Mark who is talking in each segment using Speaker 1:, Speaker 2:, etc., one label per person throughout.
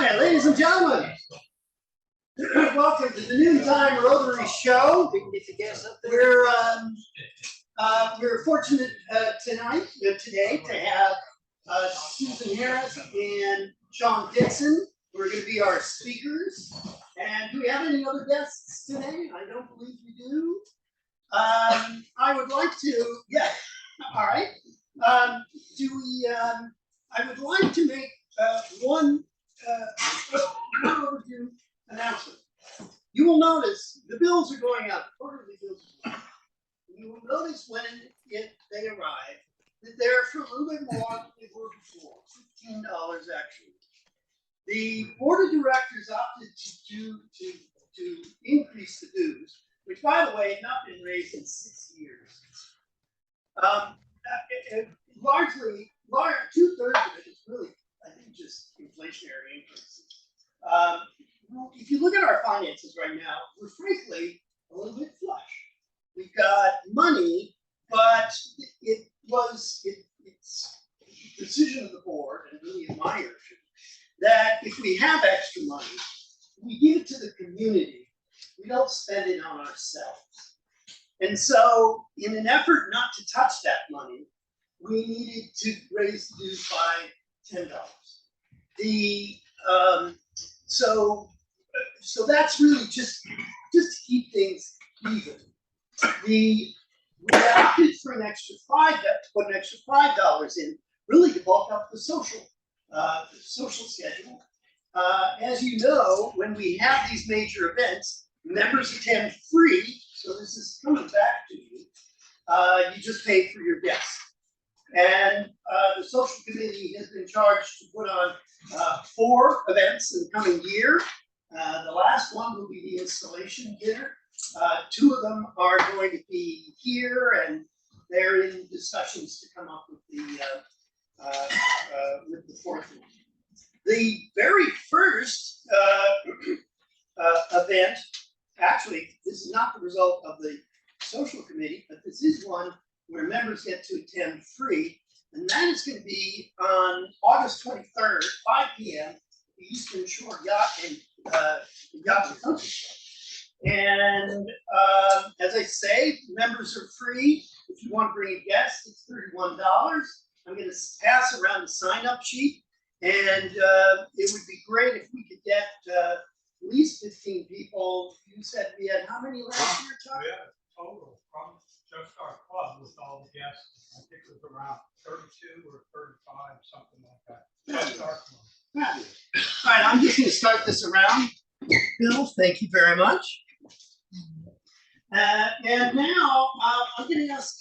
Speaker 1: right, ladies and gentlemen, welcome to the Noontime Rotary Show. We're fortunate today to have Susan Harris and Sean Dixon, who are going to be our speakers. And do we have any other guests today? I don't believe we do. I would like to, yeah, all right. I would like to make one overdue announcement. You will notice the bills are going up, quarterly bills are going up. You will notice when they arrive that they're for a little bit more than they were before, $15 actually. The board of directors opted to increase the dues, which by the way had not been raised in 6 years. Largely, 2/3 of it is really, I think, just inflationary increases. If you look at our finances right now, we're frankly a little bit flush. We've got money, but it's the decision of the board, and really admired that if we have extra money, we give it to the community. We don't spend it on ourselves. And so, in an effort not to touch that money, we needed to raise the dues by $10. So that's really just to keep things even. We opted for an extra $5 in, really to bulk up the social schedule. As you know, when we have these major events, members attend free. So this is coming back to you. You just pay for your guests. And the social committee has been charged to put on 4 events in the coming year. The last one will be the installation dinner. 2 of them are going to be here, and they're in discussions to come up with the 4th one. The very first event, actually, this is not the result of the social committee, but this is one where members get to attend free, and that is going to be on August 23rd, 5 p.m. the Eastern Shore Yacht and Country Club. And as I say, members are free. If you want to bring a guest, it's $31. I'm going to pass around the sign-up sheet, and it would be great if we could get at least 15 people. You said we had how many last year, Chuck?
Speaker 2: We had total from just our club with all the guests. I think it was around 32 or 35, something like that. Just our club.
Speaker 1: Fabulous. All right, I'm just going to start this around. Bill, thank you very much. And now I'm going to ask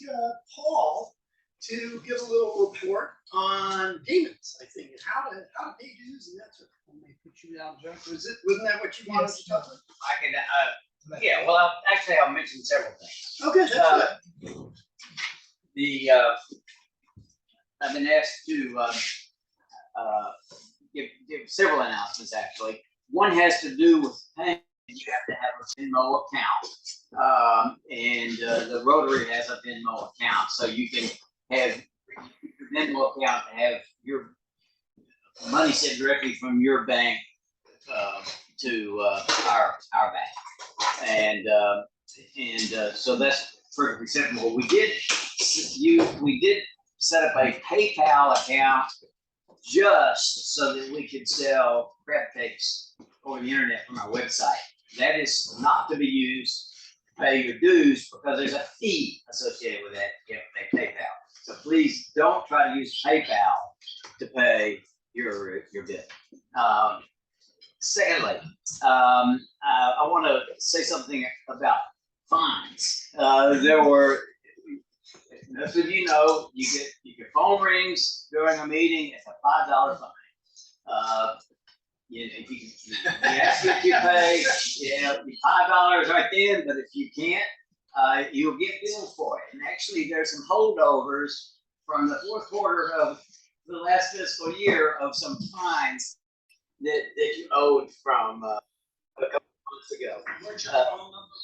Speaker 1: Paul to give a little report on payments, I think, and how to pay dues and that sort of thing. They put you down, Jeff. Wasn't that what you wanted to talk about?
Speaker 3: I can, yeah, well, I'll mention several things.
Speaker 1: Okay, that's good.
Speaker 3: I've been asked to give several announcements, actually. One has to do with paying. You have to have a Venmo account, and the Rotary has a Venmo account, so you can have your Venmo account have your money sent directly from your bank to our bank, and so that's perfectly simple. We did set up a PayPal account just so that we could sell crab cakes over the internet from our website. That is not to be used to pay your dues because there's a fee associated with that if they PayPal. So please don't try to use PayPal to pay your bill. Secondly, I want to say something about fines. There were, most of you know, you get phone rings during a meeting. It's a $5 fine. If you ask if you pay, $5 right then. But if you can't, you'll get billed for it. And actually, there's some holdovers from the 4th quarter of the last fiscal year of some fines that you owed from a couple months ago.
Speaker 2: Where's your phone number,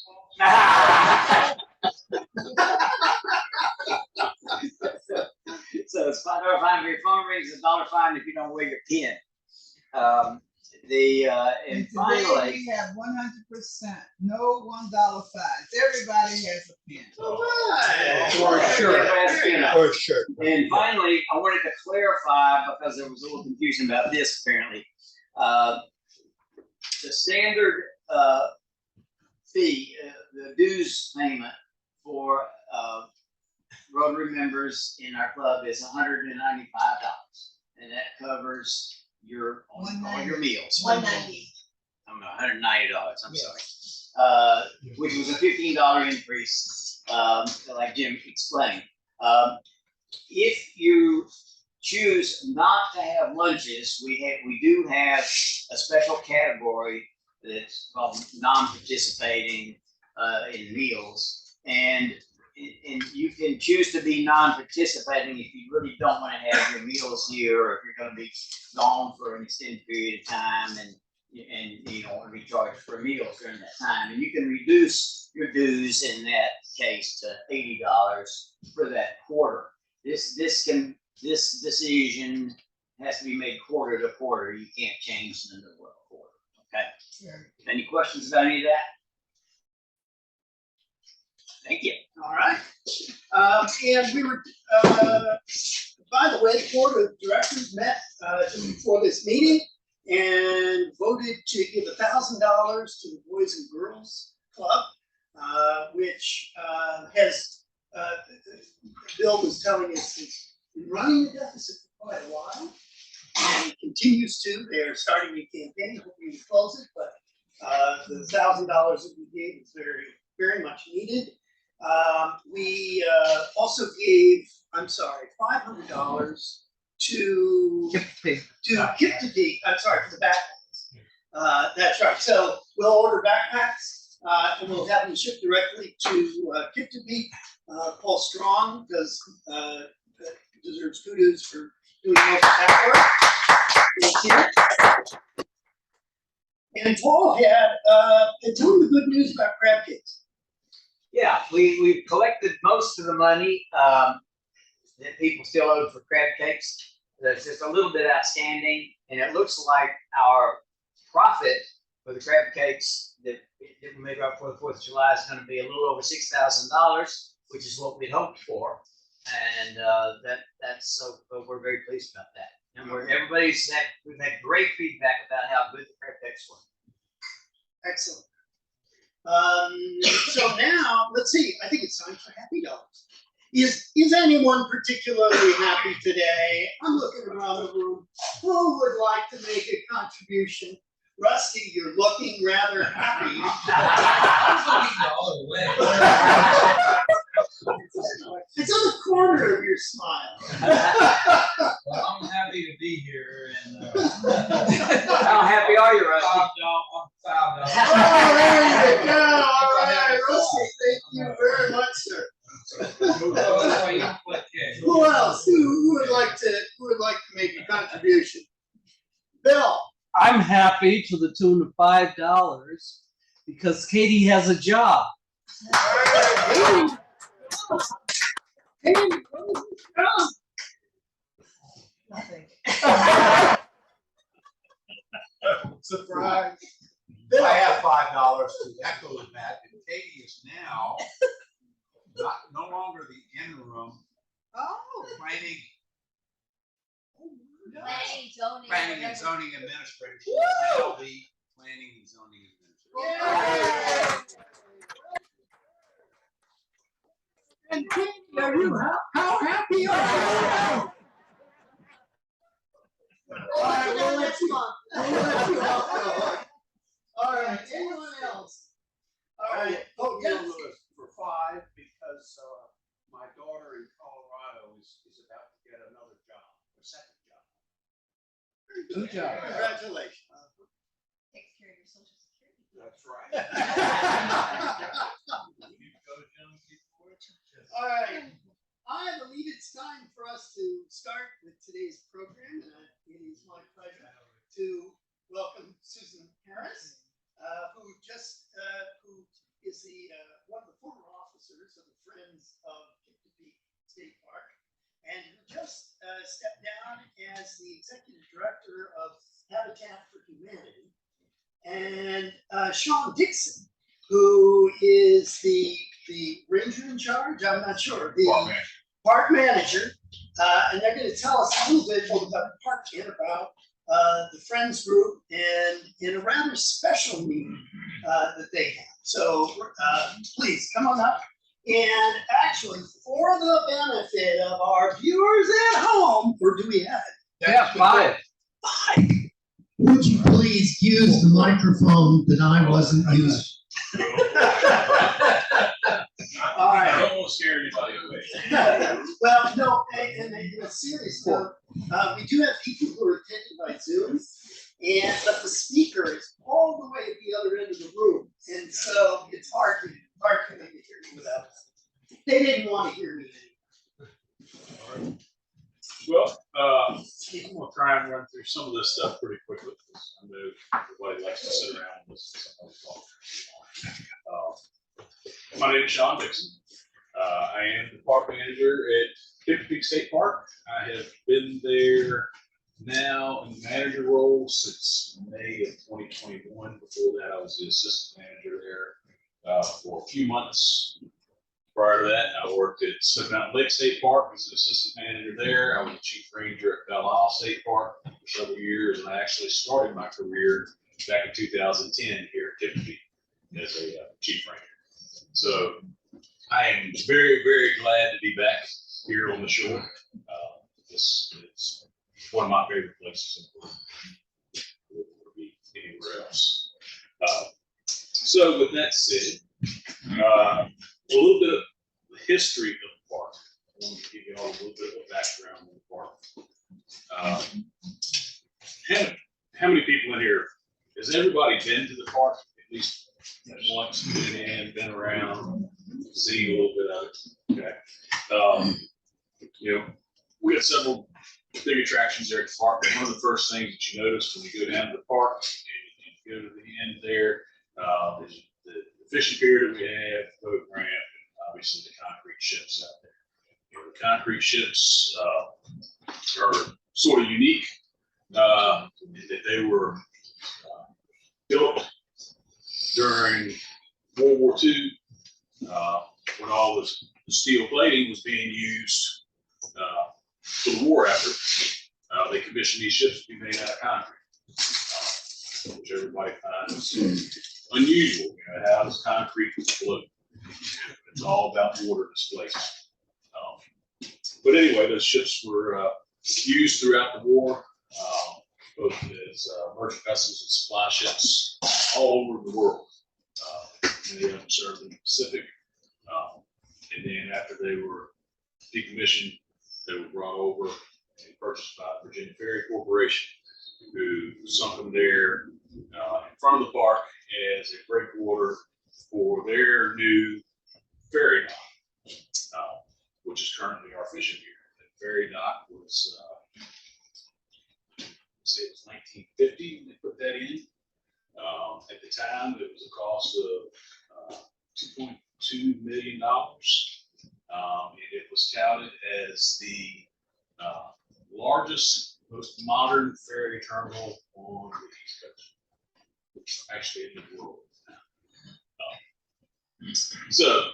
Speaker 3: So it's $5 fine for your phone rings, $1 fine if you don't wear your pin. and
Speaker 4: today
Speaker 3: finally,
Speaker 4: we have 100% no $1 fines. Everybody has a pen.
Speaker 1: Alright.
Speaker 5: Or a shirt.
Speaker 1: Very nice.
Speaker 5: Or a shirt.
Speaker 3: and finally, I wanted to clarify because there was a little confusion about this apparently. The standard fee, the dues payment for Rotary members in our club is $195, and that covers all your meals.
Speaker 6: $190.
Speaker 3: I'm $190. I'm sorry. Which was a $15 increase, like Jim explained. If you choose not to have lunches, we do have a special category that's called non-participating in meals, and you can choose to be non-participating if you really don't want to have your meals here, or if you're going to be gone for an extended period of time, and you don't want to be charged for meals during that time, and you can reduce your dues in that case to $80 for that quarter. This decision has to be made quarter to quarter. You can't change in the middle of a quarter. Okay. Any questions about any of that? Thank you.
Speaker 1: All right. And we were, by the way, the board of directors met just before this meeting and voted to give $1,000 to the Boys and Girls Club, which has, Bill was telling us, has been running a deficit for quite a while. And continues to. They're starting a campaign, hoping to close it, but the $1,000 that we gave is very, very much needed. We also gave, $500 to Kip-to-Peak, I'm sorry, for the backpacks. That's right, so we'll order backpacks, and we'll have them shipped directly to Kip-to-Peak. Paul Strong deserves kudos for doing most of that work. And Paul had, tell me the good news about crab cakes.
Speaker 3: Yeah, we've collected most of the money that people still owed for crab cakes. There's just a little bit outstanding, and it looks like our profit for the crab cakes that we made up for the 4th of July is going to be a little over $6,000, which is what we'd hoped for, and that's so we're very pleased about that. And we've had great feedback about how good the crab cakes were.
Speaker 1: Excellent. So now, let's see, I think it's time for Happy Dollars. Is anyone particularly happy today? I'm looking around the room. Who would like to make a contribution? Rusty, you're looking rather happy. It's on the corner of your smile.
Speaker 7: Well, I'm happy to be here, and
Speaker 3: How happy are you, Rusty?
Speaker 7: $5.
Speaker 1: Oh, there you go. All right, Rusty, thank you very much, sir. Who else? Who would like to make a contribution? Bill.
Speaker 8: I'm happy to the tune of $5 because Katie has a job.
Speaker 1: Surprise.
Speaker 5: I have $5 to echo that, and Katie is now no longer the interim planning and zoning administrator. She will now be planning and zoning administrator.
Speaker 1: And Katie, are you how happy are you? All right, we'll let you off. All right, anyone else? All right, oh, yes.
Speaker 5: For 5 because my daughter in Colorado is about to get another job, a second job.
Speaker 1: Good job. Congratulations.
Speaker 6: Takes care of your social security.
Speaker 5: That's right.
Speaker 1: All right, I believe it's time for us to start with today's program, and it is my pleasure to welcome Susan Harris, who is one of the former officers of the Friends of Kip-to-Peak State Park, and who just stepped down as the executive director of Habitat for Humanity, and Sean Dixon, who is the ranger in charge, I'm not sure, the park manager. And they're gonna tell us a little bit about the park and about the Friends group and in a rather special meeting that they have. So please come on up. And actually, for the benefit of our viewers at home, or do we have it?
Speaker 8: Yeah, 5.
Speaker 1: Would you please use the microphone that I wasn't using? All right.
Speaker 7: I almost scare anybody away.
Speaker 1: Well, no, and in a serious note, we do have people who are attending by Zoom, but the speaker is all the way at the other end of the room, and so it's hard for them to hear me without. They didn't want to hear me anyway.
Speaker 7: Well, I'm gonna try and run through some of this stuff pretty quickly, because I know everybody likes to sit around and listen to somebody talk. My name is Sean Dixon. I am the park manager at Hickory Peak State Park. I have been there now in the manager role since May of 2021. Before that, I was the assistant manager there for a few months. Prior to that, I worked at Smith Mountain Lake State Park as an assistant manager there. I was the chief ranger at Belle Isle State Park for several years, and I actually started my career back in 2010 here at Hickory Peak as a chief ranger. So I am very, very glad to be back here on the shore. This is one of my favorite places in the world. I wouldn't want to be anywhere else. So with that said, a little bit of the history of the park. I want to give you all a little bit of a background on the park. How many people in here, has everybody been to the park at least once, been in, been around, seen a little bit of it? Okay. You know, we have several big attractions there at the park. One of the first things that you notice when you go down to the park and you go to the end there, is the fishing pier that we have, boat ramp, and obviously the concrete ships out there. You know, the concrete ships are sort of unique in that they were built during World War II when all this steel plating was being used for the war effort. They commissioned these ships to be made out of concrete, which everybody finds unusual. You know, how does concrete float? It's all about water displacement. But anyway, those ships were used throughout the war, both as merchant vessels and supply ships all over the world. Many of them served in the Pacific. And then after they were decommissioned, they were brought over and purchased by Virginia Ferry Corporation, who sunk them there in front of the park as a breakwater for their new ferry dock, which is currently our fishing pier. The ferry dock was, say it was 1950 when they put that in. At the time, it was a cost of $2.2 million. And it was touted as the largest, most modern ferry terminal on the East Coast, actually in the world. So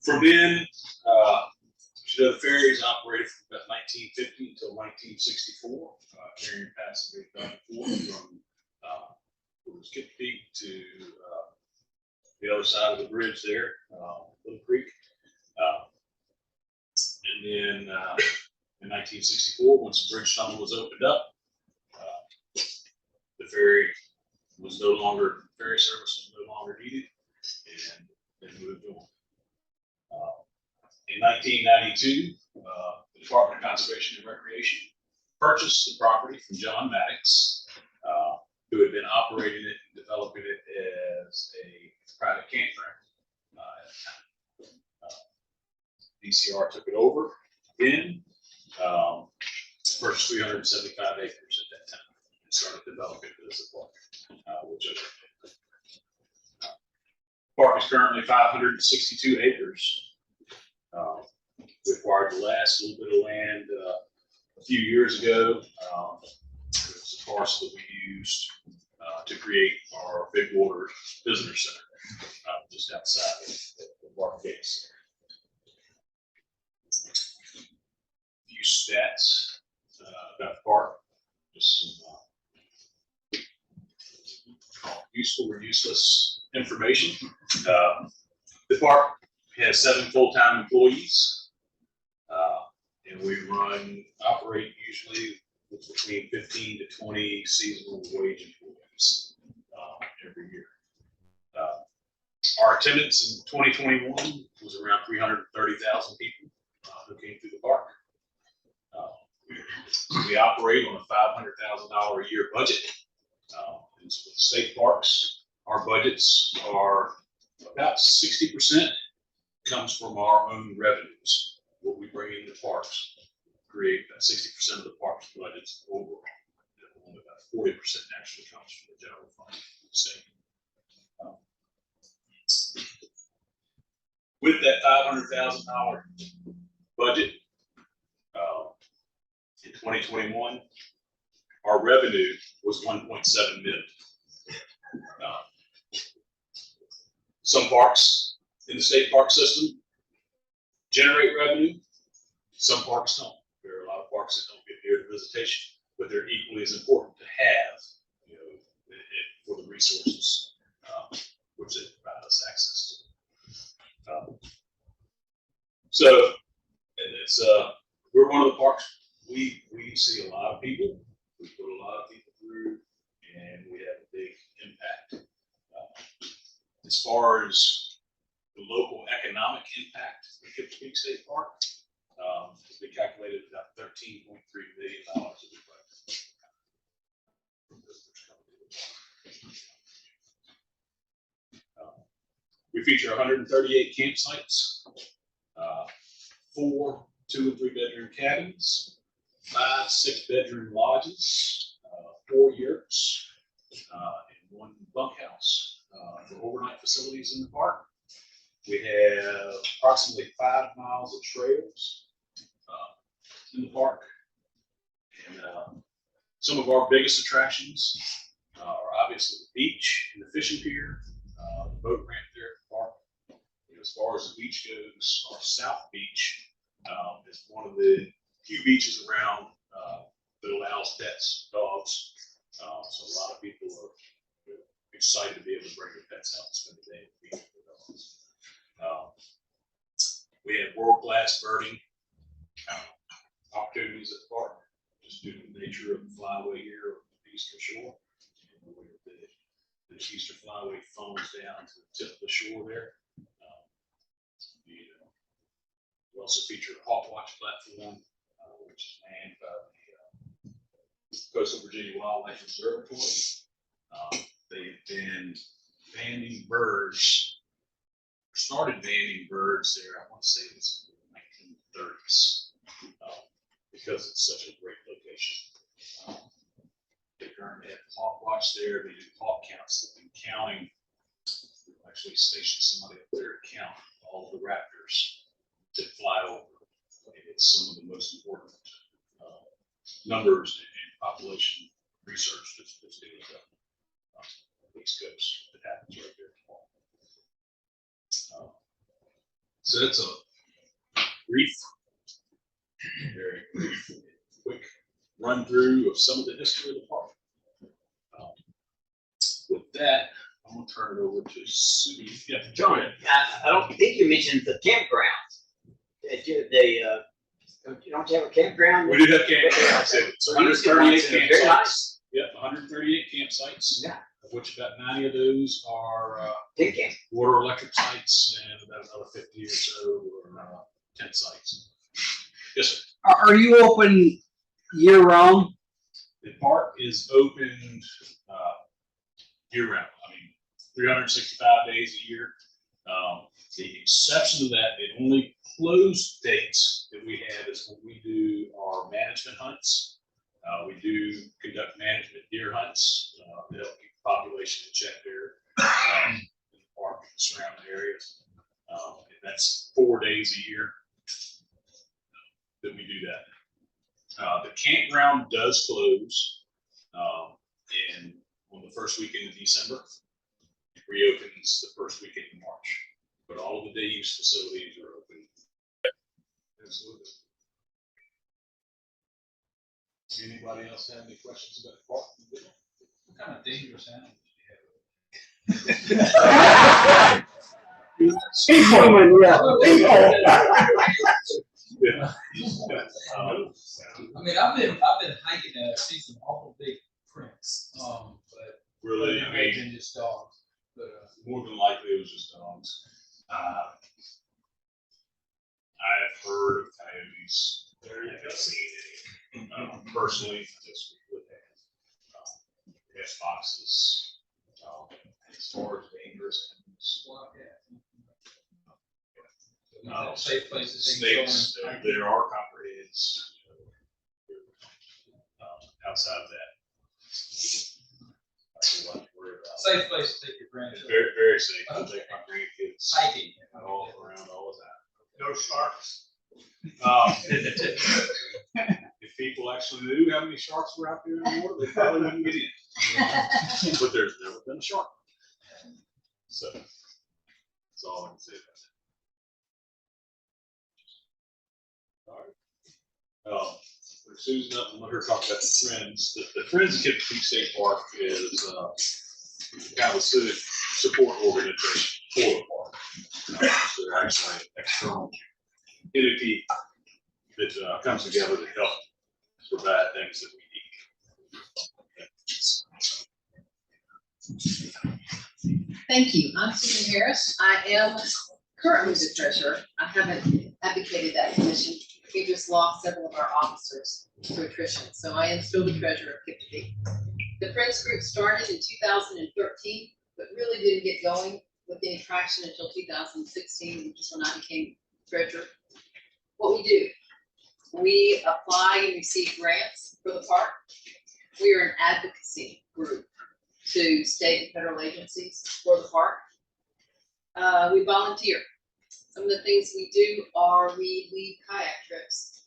Speaker 7: from then, you know, the ferries operated from about 1950 until 1964, carrying passengers back and forth from Hickory Peak to the other side of the bridge there, Little Creek. And then in 1964, once the bridge tunnel was opened up, the ferry was no longer, ferry service was no longer needed, and they moved on. In 1992, the Department of Conservation and Recreation purchased the property from John Maddox, who had been operating it and developing it as a private campground at the time. DCR took it over then, purchased 375 acres at that time and started developing it as a park, which park is currently 562 acres. We acquired the last little bit of land a few years ago. It was parcel that we used to create our big water visitor center just outside of our case. A few stats about the park, just some useful or useless information. The park has 7 full-time employees, and we operate usually with between 15 to 20 seasonal wage employees every year. Our attendance in 2021 was around 330,000 people who came through the park. We operate on a $500,000 a year budget. And so with state parks, our budgets are about 60% comes from our own revenues. What we bring into parks create about 60% of the park's budgets overall. Only about 40% actually comes from the general fund of the state. With that $500,000 budget, in 2021, our revenue was 1.7 million. Some parks in the state park system generate revenue. Some parks don't. There are a lot of parks that don't get near the visitation, but they're equally as important to have, for the resources which they provide us access to. So it's we're one of the parks. We see a lot of people. We put a lot of people through, and we have a big impact. As far as the local economic impact of Kipps Peak State Park, has been calculated at about $13.3 million of revenue. We feature 138 campsites, 4 2- and 3-bedroom cabins, 5 6-bedroom lodges, 4 yurts, and 1 bunkhouse for overnight facilities in the park. We have approximately 5 miles of trails in the park, and some of our biggest attractions are obviously the beach and the fishing pier, the boat ramp there at the park. As far as the beach goes, our South Beach is one of the few beaches around that allows pets, dogs. So a lot of people are excited to be able to bring their pets out and spend the day at the beach with their dogs. We have world-class birding opportunities at the park, just due to the nature of the flyway here on the eastern shore. The eastern flyway funnels down to the tip of the shore there. We also feature a hawk watch platform, which is manned by the Coastal Virginia Wildlife Observatory. They've been banding birds, started banding birds there, I want to say it was in the 1930s, because it's such a great location. They currently have hawk watch there. They do hawk counts. They've been counting. We've actually stationed somebody up there to count all the raptors that fly over. It's some of the most important numbers and population research that's being done on the East Coast that happens right there. So that's a brief, very brief, quick run through of some of the history of the park. With that, I'm going to turn it over to Sue. Yeah,
Speaker 3: John, I don't think you mentioned the campground. Don't you have a campground?
Speaker 7: We do have campsites. It's 138
Speaker 3: Very
Speaker 7: campsites.
Speaker 3: nice.
Speaker 7: Yep, 138 campsites.
Speaker 3: Yeah.
Speaker 7: Of which about 90 of those are
Speaker 3: Big camp.
Speaker 7: water electric sites, and about another 50 or so are tent sites. Yes, sir.
Speaker 8: Are you open year round?
Speaker 7: The park is opened year round. I mean, 365 days a year. The exception to that, the only closed dates that we have is when we do our management hunts. We do conduct management deer hunts to help keep the population in check there in the park and surrounding areas. And that's 4 days a year that we do that. The campground does close And on the first weekend of December, it reopens the first weekend of March. But all of the day use facilities are open. Absolutely. Anybody else have any questions about the park?
Speaker 5: What kind of dangerous animals
Speaker 7: Yeah.
Speaker 9: I mean, I've been hiking and I've seen some awful big prints, but
Speaker 7: Really, I mean,
Speaker 9: than just dogs. But
Speaker 7: more than likely it was just dogs. I've heard of coyotes. I haven't seen any. Personally, I just with that. Yes, foxes. As far as dangerous animals.
Speaker 9: safe places. they can go
Speaker 7: Snakes,
Speaker 9: and-
Speaker 7: there are copperheads. Outside of that. That's a lot to worry about.
Speaker 9: Safe place to take your
Speaker 7: It's
Speaker 9: grandchildren.
Speaker 7: very, very safe. I take my grandkids
Speaker 9: Hiking.
Speaker 7: all around all the time.
Speaker 2: No sharks.
Speaker 7: If people actually knew how many sharks were out there in the water, they probably wouldn't get in. But there's never been a shark. So, that's all I can say about that. All right. Susan, I'm let her talk about the Friends. The Friends of Kipper Peak State Park is kind of a civic support organization for the park. So they're actually an external entity that comes together to help provide things that we need.
Speaker 10: Thank you. I'm Susan Harris. I am currently the treasurer. I haven't advocated that position. We just lost several of our officers to attrition, so I am still the treasurer of Kipper Peak. The Friends Group started in 2013, but really didn't get going with any traction until 2016, which is when I became treasurer. What we do, we apply and receive grants for the park. We are an advocacy group to state and federal agencies for the park. We volunteer. Some of the things we do are we lead kayak trips.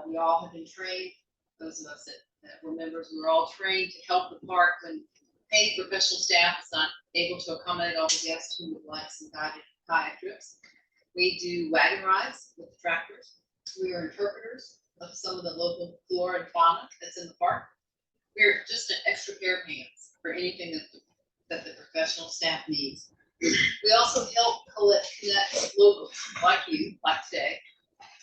Speaker 10: We all have been trained, those of us that were members, we were all trained to help the park when paid professional staff is not able to accommodate all the guests who would like some guided kayak trips. We do wagon rides with the tractors. We are interpreters of some of the local flora and fauna that's in the park. We're just an extra pair of hands for anything that the professional staff needs. We also help connect locals like you, like today,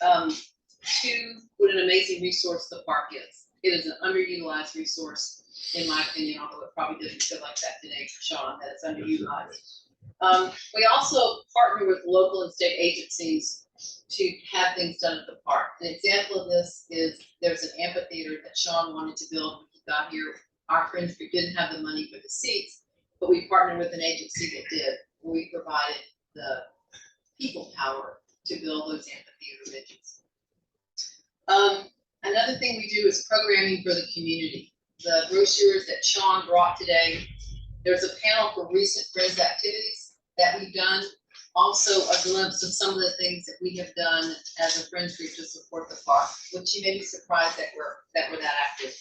Speaker 10: to what an amazing resource the park is. It is an underutilized resource, in my opinion, although it probably doesn't feel like that today for Sean, that it's underutilized. We also partner with local and state agencies to have things done at the park. An example of this is there's an amphitheater that Sean wanted to build when he got here. Our Friends Group didn't have the money for the seats, but we partnered with an agency that did. We provided the people power to build those amphitheater ridges. Another thing we do is programming for the community. The brochures that Sean brought today, there's a panel for recent Friends activities that we've done. Also a glimpse of some of the things that we have done as a Friends Group to support the park, which you may be surprised that we're that active.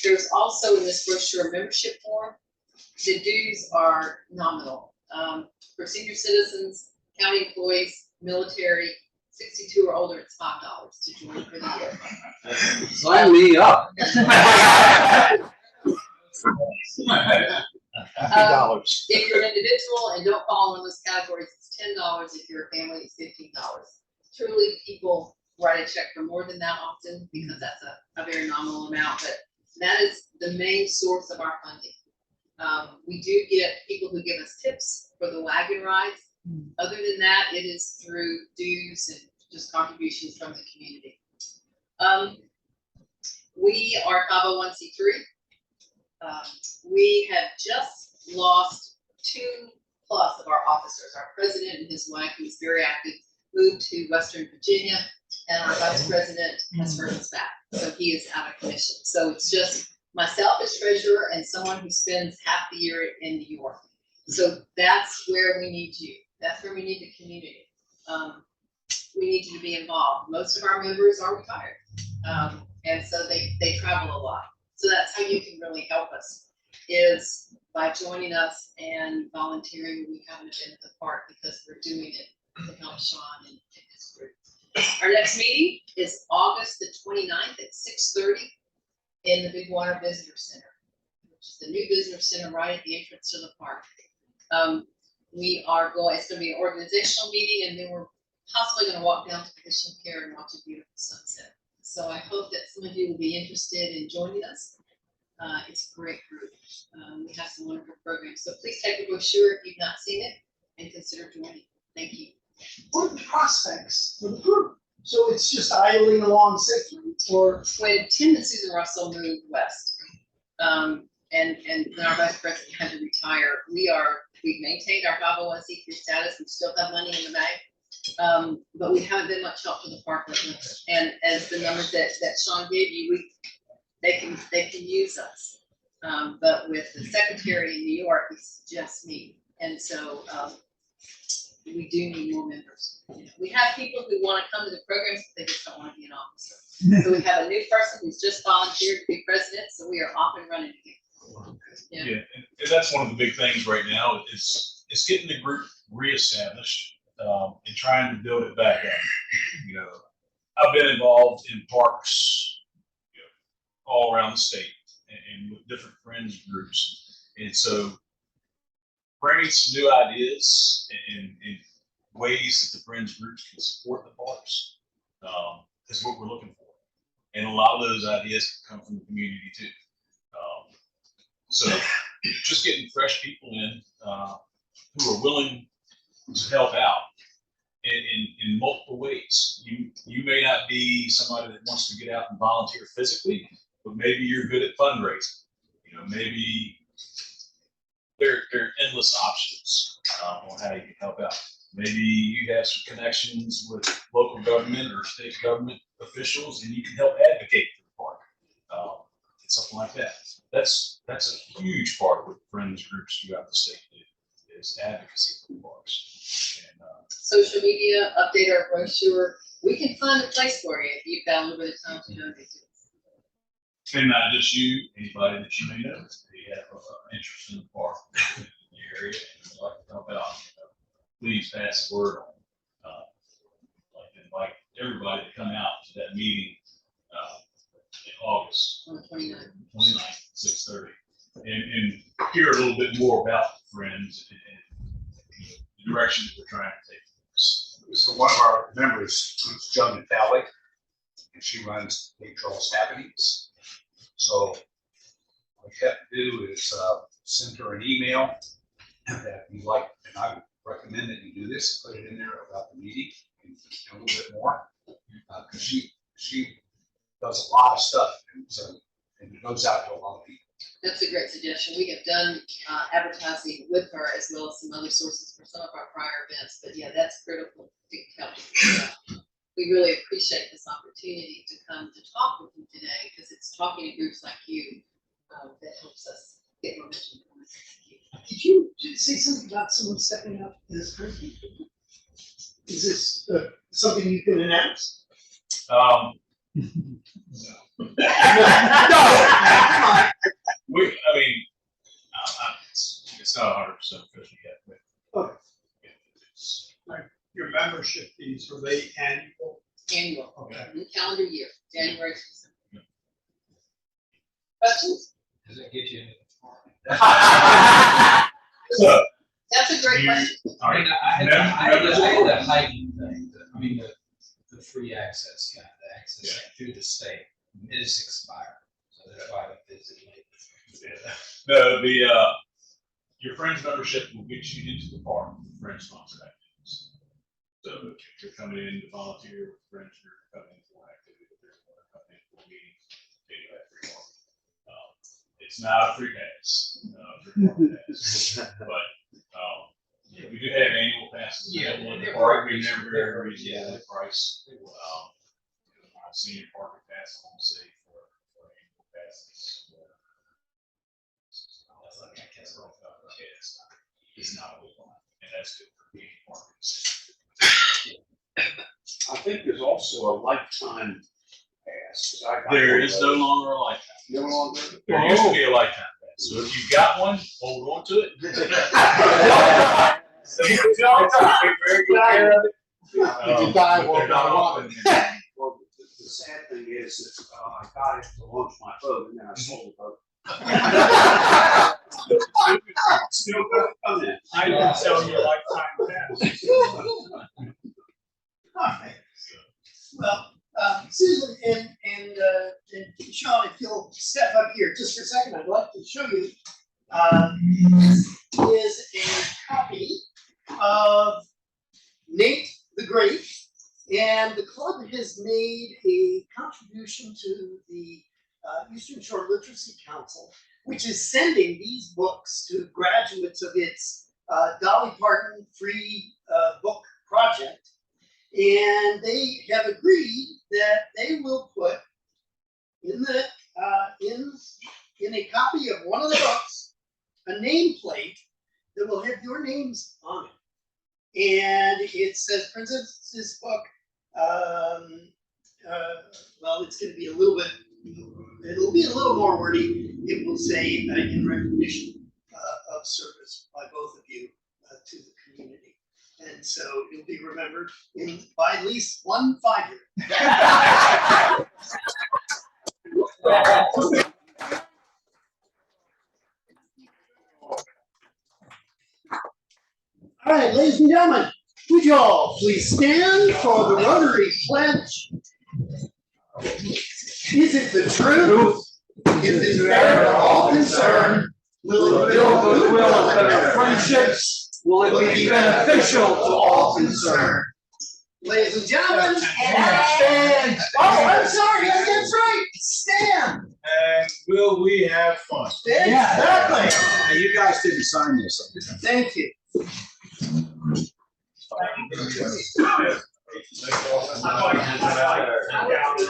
Speaker 10: There's also in this brochure a membership form. The dues are nominal. For senior citizens, county employees, military, 62 or older, it's $5 to join for the year.
Speaker 8: Sign me up.
Speaker 10: If you're an individual and don't fall in one of those categories, it's $10. If you're a family, it's $15. Truly, people write a check for more than that often because that's a very nominal amount, but that is the main source of our funding. We do get people who give us tips for the wagon rides. Other than that, it is through dues and just contributions from the community. We are 501c3. We have just lost 2+ of our officers. Our president and his wife, who is very active, moved to Western Virginia, and our vice president has hurt his back, so he is out of commission. So it's just myself as treasurer and someone who spends half the year in New York. So that's where we need you. That's where we need the community. We need you to be involved. Most of our members are retired, and so they travel a lot. So that's how you can really help us, is by joining us and volunteering when we have an event at the park, because we're doing it to help Sean and his group. Our next meeting is August the 29th at 6:30 in the Big Water Visitor Center, which is the new visitor center right at the entrance to the park. We are going, it's gonna be an organizational meeting, and then we're possibly gonna walk down to Fishing Pier and watch a beautiful sunset. So I hope that some of you will be interested in joining us. It's a great group. We have some wonderful programs. So please take the brochure if you've not seen it and consider joining. Thank you.
Speaker 1: What are the prospects for the group? So it's just idling along safely, or?
Speaker 10: When Tim and Susan Russell moved west, and when our vice president had to retire, we've maintained our 501c3 status. We still have money in the bank. But we haven't been much help to the park lately. And as the numbers that Sean gave you, they can use us. But with the secretary in New York, it's just me. And so we do need more members. You know, we have people who want to come to the programs, but they just don't want to be an officer. So we have a new person who's just volunteered to be president, so we are off and running again.
Speaker 7: Yeah, and that's one of the big things right now is getting the group reestablished, and trying to build it back up. You know, I've been involved in parks, you know, all around the state and with different friends groups, and so bringing some new ideas and ways that the friends groups can support the parks is what we're looking for, and a lot of those ideas come from the community too. So just getting fresh people in who are willing to help out in multiple ways. You may not be somebody that wants to get out and volunteer physically, but maybe you're good at fundraising. You know, maybe there are endless options on how you can help out. Maybe you have some connections with local government or state government officials, and you can help advocate for the park. It's something like that. That's a huge part of what friends groups throughout the state do, is advocacy for the parks. And,
Speaker 10: Social media, update our brochure. We can find a place for you if you've got a little bit of time to donate to us.
Speaker 7: and not just you, anybody that you may know, they have interest in the park in the area and would like to help out. Please pass the word on. Invite everybody to come out to that meeting in August.
Speaker 10: On the 29th.
Speaker 7: 29th, 6:30, and hear a little bit more about the friends and the direction that we're trying to take.
Speaker 5: So one of our members is Joan Natali, and she runs Big Charles Happenings. So what you have to do is send her an email that you like, and I would recommend that you do this, put it in there about the meeting and a little bit more, because she does a lot of stuff, and so and it goes out to a lot of people.
Speaker 10: That's a great suggestion. We have done advertising with her as well as some other sources for some of our prior events. But yeah, that's critical to help. We really appreciate this opportunity to come to talk with you today, because it's talking to groups like you that helps us get momentum.
Speaker 1: Did you say something about someone stepping up as president? Is this something you can announce?
Speaker 7: No. It's not 100% official yet, but
Speaker 1: Okay.
Speaker 7: it's,
Speaker 2: Your membership fees, are they annual?
Speaker 10: Annual,
Speaker 2: Okay.
Speaker 10: calendar year, January to December. Questions?
Speaker 9: Does that get you into the park?
Speaker 7: so,
Speaker 10: That's a great question.
Speaker 9: I mean, I had that hiking thing, the free access, kind of the access through the state, it is expired. So that's why I visit later.
Speaker 7: your friends membership will get you into the park with friends sponsored activities. So if you're coming in to volunteer with friends, you're coming in for an activity, if you're coming in for a meeting, you have free park. It's not a free pass, but we do have annual passes. Available in the park. We never very reasonable price. Senior parking pass on say for annual passes. It's not a whole lot, and that's good for being parking.
Speaker 11: I think there's also a lifetime
Speaker 5: pass.
Speaker 7: There is no longer a lifetime.
Speaker 5: No longer?
Speaker 7: There used to be a lifetime pass, so if you got one, hold on to it.
Speaker 5: Take very good care of it.
Speaker 7: If
Speaker 5: you die,
Speaker 7: but they're not open.
Speaker 5: Well, the sad thing is that, I got it to launch my boat and then I sold the boat.
Speaker 7: Still good to come in.
Speaker 2: I can sell you a lifetime pass.
Speaker 1: Alright, well, Susan and Sean, if you'll step up here just for a second, I'd like to show you, is a copy of Nate the Great. And the club has made a contribution to the Eastern Shore Literacy Council, which is sending these books to graduates of its Dolly Parton free book project. And they have agreed that they will put in the in a copy of one of the books a nameplate that will have your names on it. And it says Princess's book. Well, it's going to be a little bit. It'll be a little more wordy. It will say in recognition of service by both of you to the community. And so it'll be remembered by at least one 5-year. All right, ladies and gentlemen, would you all please stand for the Rotary Pledge? Is it the truth? Is it fair to all concerned? Will it build goodwill and better friendships? Will it be beneficial to all concerned? Ladies and gentlemen, and stand. Oh, I'm sorry, that's right, stand.
Speaker 5: And will we have fun?
Speaker 1: Exactly.
Speaker 5: Hey, you guys didn't sign this.
Speaker 1: Thank you.
Speaker 2: I'd like to